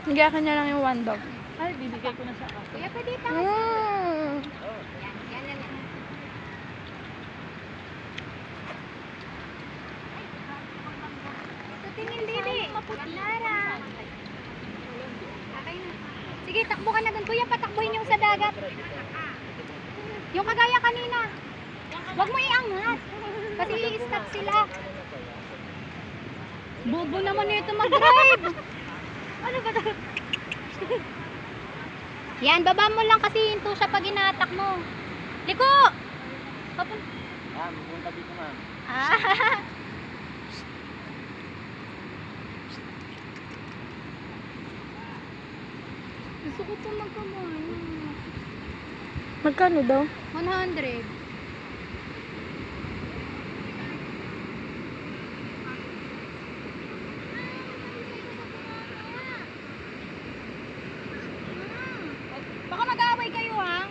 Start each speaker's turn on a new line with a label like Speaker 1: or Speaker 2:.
Speaker 1: Hindi, akin na lang yung one dog.
Speaker 2: Ay, bibigay ko na sa ako.
Speaker 3: Kuya, pwede ito.
Speaker 1: Mm.
Speaker 3: Yan na lang. Ito tingin, Didi. Lara. Sige, takbo ka na dun. Kuya, patakbuhin yung sa dagat. Yung kagaya kanina. Huwag mo iangat. Kasi i-stop sila. Bobo naman ito mag-drive. Ano ba ito? Yan, baba mo lang kasi hinto siya pag inatak mo. Liko!
Speaker 2: Ma'am, pupunta dito ma'am.
Speaker 3: Ah. Gusto ko po magkamay.
Speaker 1: Magkano daw?
Speaker 3: 100. Baka